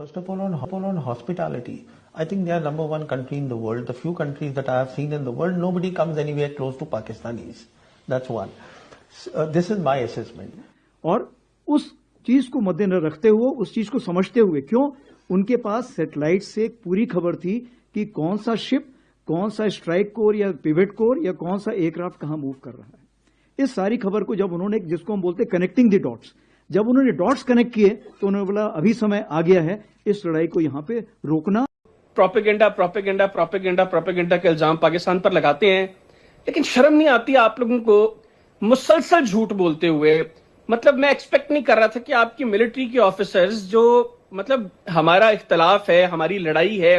First of all, on hospitality, I think they are number one country in the world. The few countries that I have seen in the world, nobody comes anywhere close to Pakistanis. That's one. This is my assessment. और उस चीज को मद्देनजर रखते हुए, उस चीज को समझते हुए, क्यों उनके पास सैटेलाइट से एक पूरी खबर थी कि कौन सा शिप, कौन सा स्ट्राइक कोर या पिवट कोर या कौन सा एयरक्राफ्ट कहां मूव कर रहा है। इस सारी खबर को जब उन्होंने, जिसको हम बोलते हैं कनेक्टिंग द डॉट्स, जब उन्होंने डॉट्स कनेक्ट किए तो उन्होंने बोला अभी समय आ गया है इस लड़ाई को यहां पे रोकना। प्रोपेगेंडा प्रोपेगेंडा प्रोपेगेंडा प्रोपेगेंडा के इल्जाम पाकिस्तान पर लगाते हैं, लेकिन शर्म नहीं आती आप लोगों को मुसलसल झूठ बोलते हुए। मतलब मैं एक्सपेक्ट नहीं कर रहा था कि आपकी मिलिट्री के ऑफिसर्स, जो मतलब हमारा इख्तलाफ है, हमारी लड़ाई है,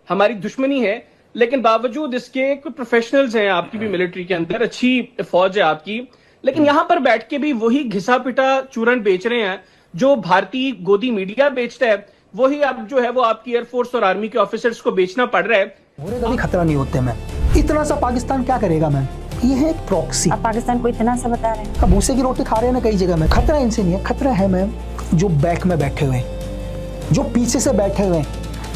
हमारी दुश्मनी है, लेकिन बावजूद इसके कुछ प्रोफेशनल्स हैं आपकी भी मिलिट्री के अंदर, अच्छी फौज है आपकी, लेकिन यहां पर बैठ के भी वही घिसा पिटा चूरन बेच रहे हैं जो भारतीय गोदी मीडिया बेचता है। वही अब जो है वो आपकी एयरफोर्स और आर्मी के ऑफिसर्स को बेचना पड़ रहा है। मुझे कभी खतरा नहीं होते मैम, इतना सा पाकिस्तान क्या करेगा मैम, ये है एक प्रॉक्सी। आप पाकिस्तान को इतना सा बता रहे हैं, अब भूसे की रोटी खा रहे हैं ना कई जगह में। खतरा इनसे नहीं है, खतरा है मैम जो बैक में बैठे हुए, जो पीछे से बैठे हुए,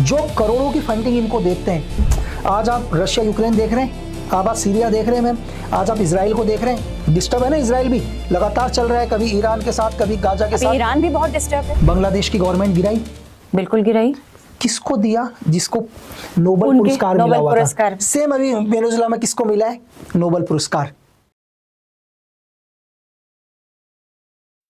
जो करोड़ों की फंडिंग इनको देते हैं। आज आप रशिया यूक्रेन देख रहे हैं, अब आप सीरिया देख रहे हैं मैम, आज आप इजराइल को देख रहे हैं। डिस्टर्ब है ना, इजराइल भी लगातार चल रहा है, कभी ईरान के साथ, कभी गाजा के साथ। ईरान भी बहुत डिस्टर्ब है। बांग्लादेश की गवर्नमेंट गिराई, बिल्कुल गिराई। किसको दिया? जिसको नोबेल पुरस्कार मिला हुआ था। सेम अभी वेनेजुएला में किसको मिला है नोबेल पुरस्कार?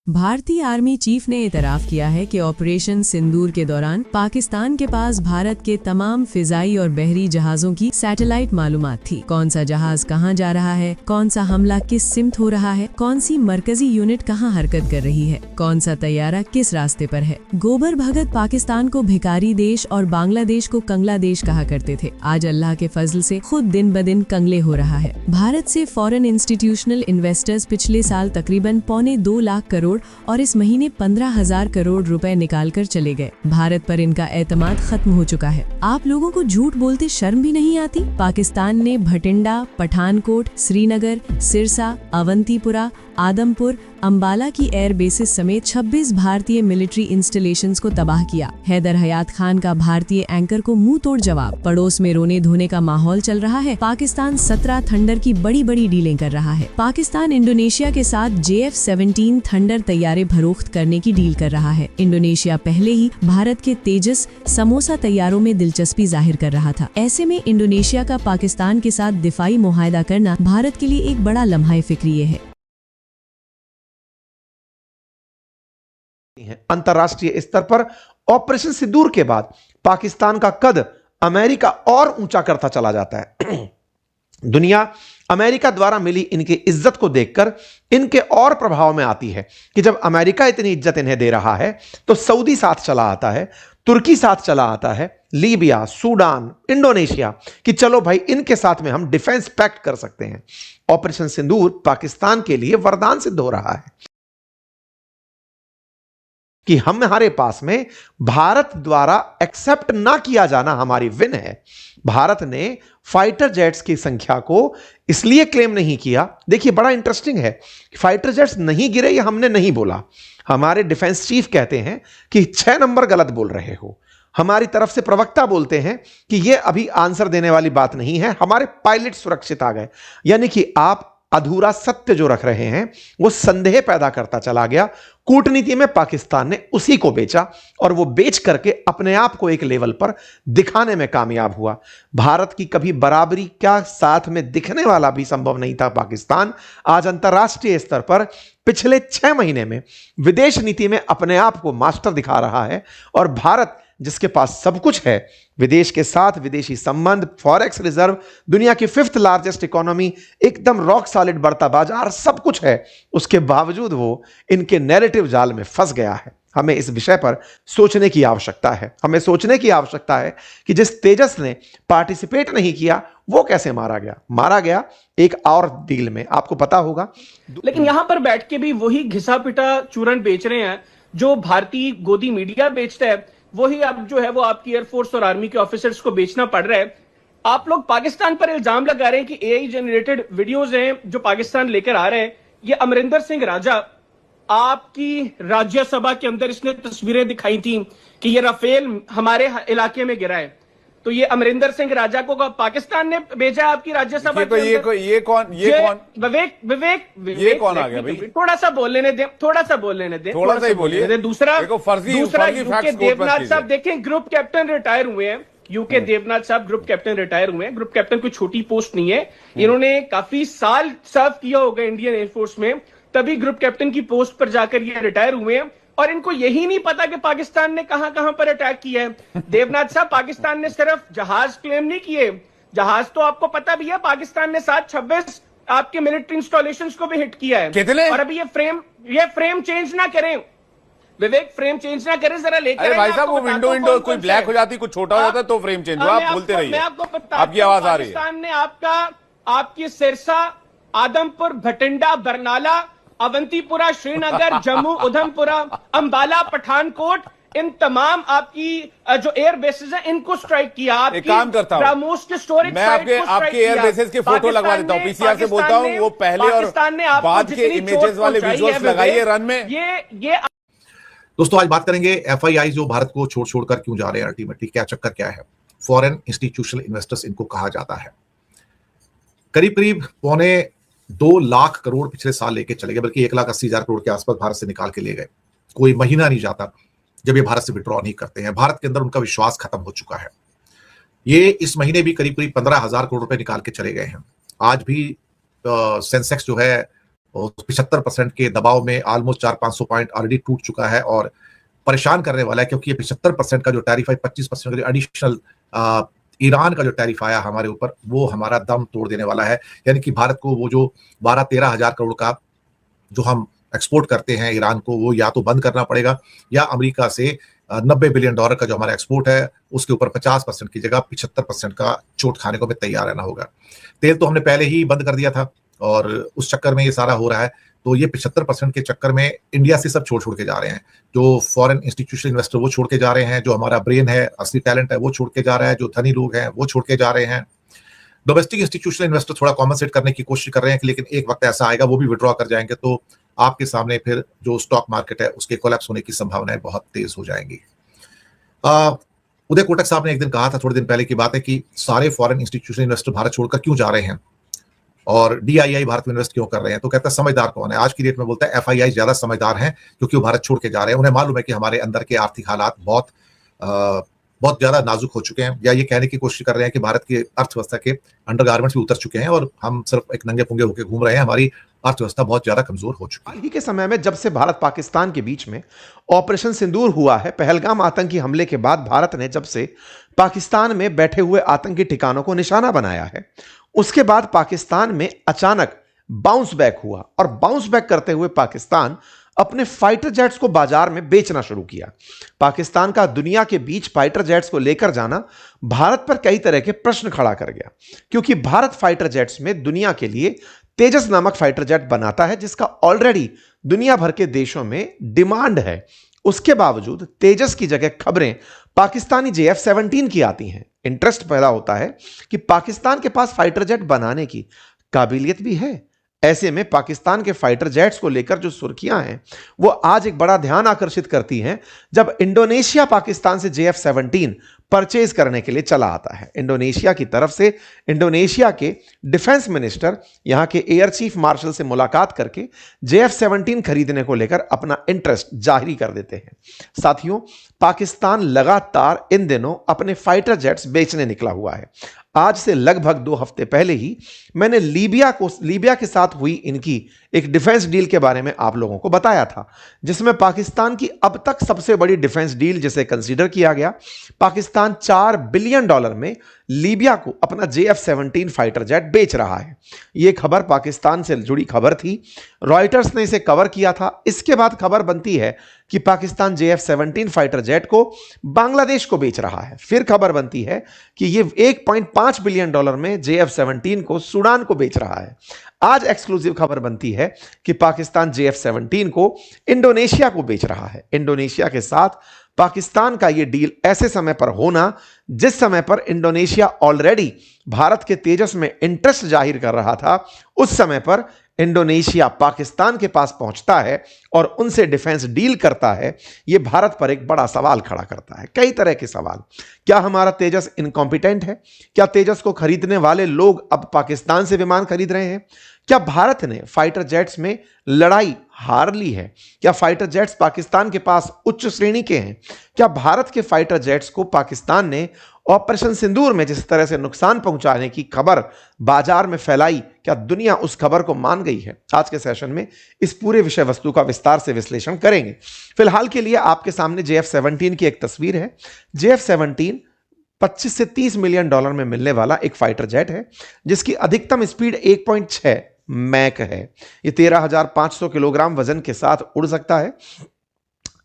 भारतीय आर्मी चीफ ने इतराफ किया है कि ऑपरेशन सिंदूर के दौरान पाकिस्तान के पास भारत के तमाम फिजाई और बहरी जहाजों की सैटेलाइट मालूमात थी। कौन सा जहाज कहां जा रहा है, कौन सा हमला किस सिमत हो रहा है, कौन सी मरकजी यूनिट कहां हरकत कर रही है, कौन सा तैयारा किस रास्ते पर है। गोबर भगत पाकिस्तान को भिखारी देश और बांग्लादेश को कंगला देश कहा करते थे। आज अल्लाह के फजल से खुद दिन ब दिन कंगले हो रहा है। भारत से फॉरेन इंस्टीट्यूशनल इन्वेस्टर्स पिछले साल तकरीबन 2.25 लाख करोड़ और इस महीने 15,000 करोड़ रुपए निकाल कर चले गए। भारत पर इनका एतमाद खत्म हो चुका है। आप लोगों को झूठ बोलते शर्म भी नहीं आती? पाकिस्तान ने भटिंडा, पठानकोट, श्रीनगर, सिरसा, अवंतीपुरा, आदमपुर, अंबाला की एयर बेसिस समेत 26 भारतीय मिलिट्री इंस्टॉलेशंस को तबाह किया। हैदर हयात खान का भारतीय एंकर को मुंह तोड़ जवाब। पड़ोस में रोने धोने का माहौल चल रहा है। पाकिस्तान 17 थंडर की बड़ी बड़ी डीलें कर रहा है। पाकिस्तान इंडोनेशिया के साथ JF-17 थंडर तैयारे फरोख्त करने की डील कर रहा है। इंडोनेशिया पहले ही भारत के तेजस समोसा तैयारों में दिलचस्पी जाहिर कर रहा था। ऐसे में इंडोनेशिया का पाकिस्तान के साथ दिफाई मुआहदा करना भारत के लिए एक बड़ा लम्हा फिक्रिये है। अंतर्राष्ट्रीय स्तर पर ऑपरेशन सिंदूर के बाद पाकिस्तान का कद अमेरिका और ऊंचा करता चला जाता है। दुनिया अमेरिका द्वारा मिली इनकी इज्जत को देखकर इनके और प्रभाव में आती है कि जब अमेरिका इतनी इज्जत इन्हें दे रहा है तो सऊदी साथ चला आता है, तुर्की साथ चला आता है, लीबिया, सूडान, इंडोनेशिया, कि चलो भाई इनके साथ में हम डिफेंस पैक्ट कर सकते हैं। ऑपरेशन सिंदूर पाकिस्तान के लिए वरदान सिद्ध हो रहा है कि हमारे पास में भारत द्वारा एक्सेप्ट ना किया जाना हमारी विन है। भारत ने फाइटर जेट्स की संख्या को इसलिए क्लेम नहीं किया। देखिए बड़ा इंटरेस्टिंग है, फाइटर जेट्स नहीं गिरे ये हमने नहीं बोला। हमारे डिफेंस चीफ कहते हैं कि 6 नंबर गलत बोल रहे हो। हमारी तरफ से प्रवक्ता बोलते हैं कि यह अभी आंसर देने वाली बात नहीं है, हमारे पायलट सुरक्षित आ गए। यानी कि आप अधूरा सत्य जो रख रहे हैं वो संदेह पैदा करता चला गया। कूटनीति में पाकिस्तान ने उसी को बेचा और वो बेच करके अपने आप को एक लेवल पर दिखाने में कामयाब हुआ। भारत की कभी बराबरी क्या साथ में दिखने वाला भी संभव नहीं था पाकिस्तान। आज अंतर्राष्ट्रीय स्तर पर पिछले 6 महीने में विदेश नीति में अपने आप को मास्टर दिखा रहा है और भारत जिसके पास सब कुछ है, विदेश के साथ विदेशी संबंध, फॉरेक्स रिजर्व, दुनिया की 5th लार्जेस्ट इकोनॉमी, एकदम रॉक सॉलिड बढ़ता बाजार, सब कुछ है, उसके बावजूद वो इनके नैरेटिव जाल में फंस गया है। हमें इस विषय पर सोचने की आवश्यकता है। हमें सोचने की आवश्यकता है कि जिस तेजस ने पार्टिसिपेट नहीं किया वो कैसे मारा गया। मारा गया एक और डील में, आपको पता होगा। लेकिन यहां पर बैठ के भी वही घिसा पिटा चूरन बेच रहे हैं जो भारतीय गोदी मीडिया बेचता है। वही अब जो है वो आपकी एयरफोर्स और आर्मी के ऑफिसर्स को बेचना पड़ रहा है। आप लोग पाकिस्तान पर इल्जाम लगा रहे हैं कि AI जनरेटेड वीडियोस हैं जो पाकिस्तान लेकर आ रहे हैं। ये अमरिंदर सिंह राजा आपकी राज्यसभा के अंदर इसने तस्वीरें दिखाई थी कि ये राफेल हमारे इलाके में गिरा है, तो ये अमरिंदर सिंह राजा को पाकिस्तान ने भेजा आपकी राज्यसभा के अंदर। ये कौन विवेक कौन आ गया भाई? थोड़ा सा बोल लेने दे, थोड़ा सा ही बोलिए। दूसरा फर्जी यूके देवनाथ साहब देखें, ग्रुप कैप्टन रिटायर हुए हैं। यूके देवनाथ साहब ग्रुप कैप्टन रिटायर हुए हैं। ग्रुप कैप्टन कोई छोटी पोस्ट नहीं है, इन्होंने काफी साल सर्व किया होगा इंडियन एयरफोर्स में, तभी ग्रुप कैप्टन की पोस्ट पर जाकर ये रिटायर हुए हैं। और इनको यही नहीं पता कि पाकिस्तान ने कहां कहां पर अटैक किया है। देवनाथ साहब, पाकिस्तान ने सिर्फ जहाज क्लेम नहीं किए, जहाज तो आपको पता भी है पाकिस्तान ने 726 आपके मिलिट्री इंस्टॉलेशंस को भी हिट किया है। कितने? और अभी ये फ्रेम चेंज ना करें विवेक, फ्रेम चेंज ना करें, जरा लेकर। अरे भाई साहब, वो विंडो कोई ब्लैक हो जाती, कुछ छोटा हो जाता तो फ्रेम चेंज हुआ। आप बोलते रहिए, मैं आपको पता, आपकी आवाज आ रही है। पाकिस्तान ने आपकी सिरसा, आदमपुर, भटिंडा, बरनाला, अवंतीपुरा, श्रीनगर, जम्मू, उधमपुरा, अंबाला, पठानकोट, इन तमाम आपकी जो एयर बेसेस हैं इनको स्ट्राइक किया। एक काम करता हूं, ब्रह्मोस के स्टोरेज मैं आपके एयर बेसेस के फोटो लगवा देता हूं। पीसीआर से बोलता हूं वो पहले और बाद के इमेजेस वाले विजुअल्स लगाइए रन में। ये दोस्तों, आज बात करेंगे एफआईआई जो भारत को छोड़ छोड़कर क्यों जा रहे हैं, अल्टीमेटली क्या चक्कर क्या है। फॉरेन इंस्टीट्यूशनल इन्वेस्टर्स इनको कहा जाता है। करीब करीब 2.25 लाख करोड़ पिछले साल लेके चले गए, बल्कि 1,80,000 करोड़ के आसपास भारत से निकाल के ले गए। कोई महीना नहीं जाता जब ये भारत से विड्रॉ नहीं करते हैं। भारत के अंदर उनका विश्वास खत्म हो चुका है। ये इस महीने भी करीब करीब 15,000 करोड़ रुपए निकाल के चले गए हैं। आज भी सेंसेक्स जो है 75% के दबाव में ऑलमोस्ट 400-500 पॉइंट ऑलरेडी टूट चुका है और परेशान करने वाला है, क्योंकि ये 75% का जो टैरिफ है, 25% का जो एडिशनल ईरान का जो टैरिफ आया हमारे ऊपर, वो हमारा दम तोड़ देने वाला है। यानी कि भारत को वो जो 12-13 हजार करोड़ का जो हम एक्सपोर्ट करते हैं ईरान को, वो या तो बंद करना पड़ेगा या अमेरिका से $90 बिलियन का जो हमारा एक्सपोर्ट है उसके ऊपर 50% की जगह 75% का चोट खाने को हमें तैयार रहना होगा। तेल तो हमने पहले ही बंद कर दिया था और उस चक्कर में ये सारा हो रहा है। तो ये 75% के चक्कर में इंडिया से सब छोड़ के जा रहे हैं। जो फॉरेन इंस्टीट्यूशनल इन्वेस्टर वो छोड़ के जा रहे हैं, जो हमारा ब्रेन है, असली टैलेंट है, वो छोड़ के जा रहा है, जो धनी लोग हैं वो छोड़ के जा रहे हैं। डोमेस्टिक इंस्टीट्यूशनल इन्वेस्टर थोड़ा कॉम्पनसेट करने की कोशिश कर रहे हैं, लेकिन एक वक्त ऐसा आएगा वो भी विड्रॉ कर जाएंगे, तो आपके सामने फिर जो स्टॉक मार्केट है उसके कोलैप्स होने की संभावनाएं बहुत तेज हो जाएंगी। उदय कोटक साहब ने एक दिन कहा था, थोड़े दिन पहले की बात है, कि सारे फॉरेन इंस्टीट्यूशनल इन्वेस्टर भारत छोड़कर क्यों जा रहे हैं और डीआईआई भारत में इन्वेस्ट क्यों कर रहे हैं। तो कहता है समझदार कौन है। आज की डेट में बोलता है एफआईआई ज्यादा समझदार हैं, क्योंकि वो भारत छोड़ के जा रहे हैं। उन्हें मालूम है कि हमारे अंदर के आर्थिक हालात बहुत ज्यादा नाजुक हो चुके हैं, या ये कहने की कोशिश कर रहे हैं कि भारत की अर्थव्यवस्था के अंडरगारमेंट्स भी उतर चुके हैं और हम सिर्फ एक नंगे पुंगे होकर घूम रहे हैं। हमारी अर्थव्यवस्था बहुत ज्यादा कमजोर हो चुकी है। हाल ही के समय में जब से भारत पाकिस्तान के बीच में ऑपरेशन सिंदूर हुआ है, पहलगाम आतंकी हमले के बाद भारत ने जब से पाकिस्तान में बैठे हुए आतंकी ठिकानों को निशाना बनाया है, उसके बाद पाकिस्तान में अचानक बाउंस बैक हुआ और बाउंस बैक करते हुए पाकिस्तान अपने फाइटर जेट्स को बाजार में बेचना शुरू किया। पाकिस्तान का दुनिया के बीच फाइटर जेट्स को लेकर जाना भारत पर कई तरह के प्रश्न खड़ा कर गया, क्योंकि भारत फाइटर जेट्स में दुनिया के लिए तेजस नामक फाइटर जेट बनाता है, जिसका ऑलरेडी दुनिया भर के देशों में डिमांड है। उसके बावजूद तेजस की जगह खबरें पाकिस्तानी JF-17 की आती हैं। इंटरेस्ट पैदा होता है कि पाकिस्तान के पास फाइटर जेट बनाने की काबिलियत भी है। ऐसे में पाकिस्तान के फाइटर जेट्स को लेकर जो सुर्खियां हैं वो आज एक बड़ा ध्यान आकर्षित करती हैं, जब इंडोनेशिया पाकिस्तान से JF-17 परचेज करने के लिए चला आता है। इंडोनेशिया की तरफ से इंडोनेशिया के डिफेंस मिनिस्टर यहां के एयर चीफ मार्शल से मुलाकात करके JF-17 खरीदने को लेकर अपना इंटरेस्ट जाहिर कर देते हैं। साथियों, पाकिस्तान लगातार इन दिनों अपने फाइटर जेट्स बेचने निकला हुआ है। आज से लगभग 2 हफ्ते पहले ही मैंने लीबिया के साथ हुई इनकी एक डिफेंस डील के बारे में आप लोगों को बताया था, जिसमें पाकिस्तान की अब तक सबसे बड़ी डिफेंस डील जिसे कंसीडर किया गया। पाकिस्तान $4 बिलियन में लीबिया को अपना JF-17 फाइटर जेट बेच रहा है। यह खबर पाकिस्तान से जुड़ी खबर थी, रॉयटर्स ने इसे कवर किया था। इसके बाद खबर बनती है कि पाकिस्तान JF-17 फाइटर जेट को बांग्लादेश को बेच रहा है। फिर खबर बनती है कि यह $1.5 बिलियन में JF-17 को सूडान को बेच रहा है। आज एक्सक्लूसिव खबर बनती है कि पाकिस्तान JF-17 को इंडोनेशिया को बेच रहा है। इंडोनेशिया के साथ पाकिस्तान का यह डील ऐसे समय पर होना जिस समय पर इंडोनेशिया ऑलरेडी भारत के तेजस में इंटरेस्ट जाहिर कर रहा था, उस समय पर इंडोनेशिया पाकिस्तान के पास पहुंचता है और उनसे डिफेंस डील करता है, यह भारत पर एक बड़ा सवाल खड़ा करता है। कई तरह के सवाल। क्या हमारा तेजस इनकॉम्पिटेंट है? क्या तेजस को खरीदने वाले लोग अब पाकिस्तान से विमान खरीद रहे हैं? क्या भारत ने फाइटर जेट्स में लड़ाई हार ली है? क्या फाइटर जेट्स पाकिस्तान के पास उच्च श्रेणी के हैं? क्या भारत के फाइटर जेट्स को पाकिस्तान ने ऑपरेशन सिंदूर में जिस तरह से नुकसान पहुंचाने की खबर बाजार में फैलाई, क्या दुनिया उस खबर को मान गई है? आज के सेशन में इस पूरे विषय वस्तु का विस्तार से विश्लेषण करेंगे। फिलहाल के लिए आपके सामने JF-17 की एक तस्वीर है। JF-17 25 से 30 मिलियन डॉलर में मिलने वाला एक फाइटर जेट है जिसकी अधिकतम स्पीड 1.6 मैक है। यह 13,500 किलोग्राम वजन के साथ उड़ सकता है।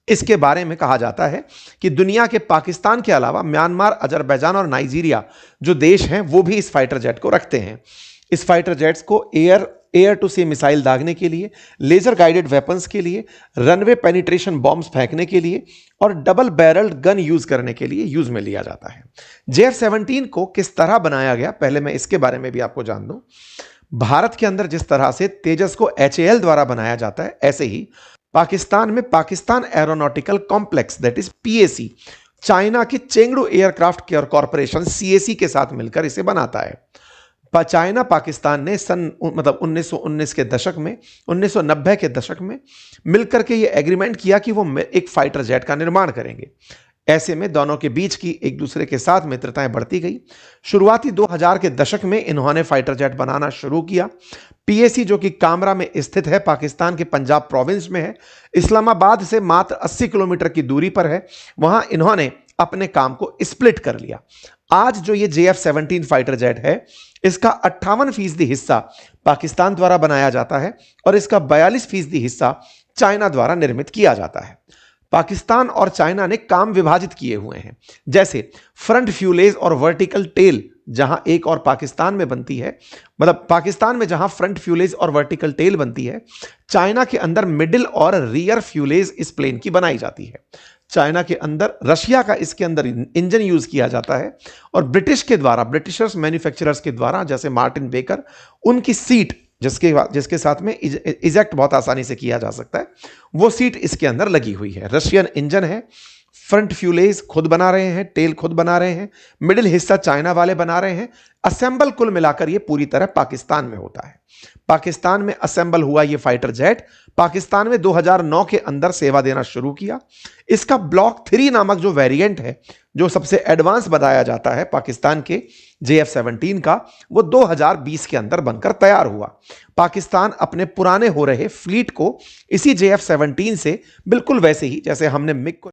इसके बारे में कहा जाता है कि दुनिया के पाकिस्तान के अलावा म्यांमार, अजरबैजान और नाइजीरिया जो देश हैं वो भी इस फाइटर जेट को रखते हैं। इस फाइटर जेट्स को एयर टू सी मिसाइल दागने के लिए, लेजर गाइडेड वेपन्स के लिए, रनवे पेनिट्रेशन बॉम्ब्स फेंकने के लिए और डबल बैरल्ड गन यूज करने के लिए यूज में लिया जाता है। JF-17 को किस तरह बनाया गया, पहले मैं इसके बारे में भी आपको जान दूं। भारत के अंदर जिस तरह से तेजस को HAL द्वारा बनाया जाता है, ऐसे ही पाकिस्तान में Pakistan aeronautical complex that is PAC China के Chengdu aircraft care corporation CAC के साथ मिलकर इसे बनाता है। चाइना पाकिस्तान ने सन 1919 के दशक में, 1990 के दशक में मिलकर के ये एग्रीमेंट किया कि वो एक फाइटर जेट का निर्माण करेंगे। ऐसे में दोनों के बीच की एक दूसरे के साथ मित्रताएं बढ़ती गई। शुरुआती 2000 के दशक में इन्होंने फाइटर जेट बनाना शुरू किया। PAC जो कि कामरा में स्थित है, पाकिस्तान के पंजाब प्रोविंस में है, इस्लामाबाद से मात्र 80 किलोमीटर की दूरी पर है, वहां इन्होंने अपने काम को स्प्लिट कर लिया। आज जो ये JF-17 फाइटर जेट है, इसका 58% हिस्सा पाकिस्तान द्वारा बनाया जाता है और इसका 42% हिस्सा चाइना द्वारा निर्मित किया जाता है। पाकिस्तान और चाइना ने काम विभाजित किए हुए हैं। जैसे फ्रंट फ्यूलेज और वर्टिकल टेल जहां एक और पाकिस्तान में बनती है, मतलब पाकिस्तान में जहां फ्रंट फ्यूलेज और वर्टिकल टेल बनती है, चाइना के अंदर मिडिल और रियर फ्यूलेज इस प्लेन की बनाई जाती है। चाइना के अंदर, रशिया का इसके अंदर इंजन यूज किया जाता है और ब्रिटिशर्स मैन्युफैक्चरर्स के द्वारा, जैसे मार्टिन बेकर, उनकी सीट जिसके साथ में इजेक्ट बहुत आसानी से किया जा सकता है, वो सीट इसके अंदर लगी हुई है। रशियन इंजन है, फ्रंट फ्यूलेज खुद बना रहे हैं, टेल खुद बना रहे हैं, मिडिल हिस्सा चाइना वाले बना रहे हैं। असेंबल कुल मिलाकर ये पूरी तरह पाकिस्तान में होता है। पाकिस्तान में असेंबल हुआ ये फाइटर जेट पाकिस्तान में 2009 के अंदर सेवा देना शुरू किया। इसका ब्लॉक 3 नामक जो वेरिएंट है, जो सबसे एडवांस बताया जाता है पाकिस्तान के JF-17 का, वो 2020 के अंदर बनकर तैयार हुआ। पाकिस्तान अपने पुराने हो रहे फ्लीट को इसी JF-17 से बिल्कुल वैसे ही जैसे हमने मिग को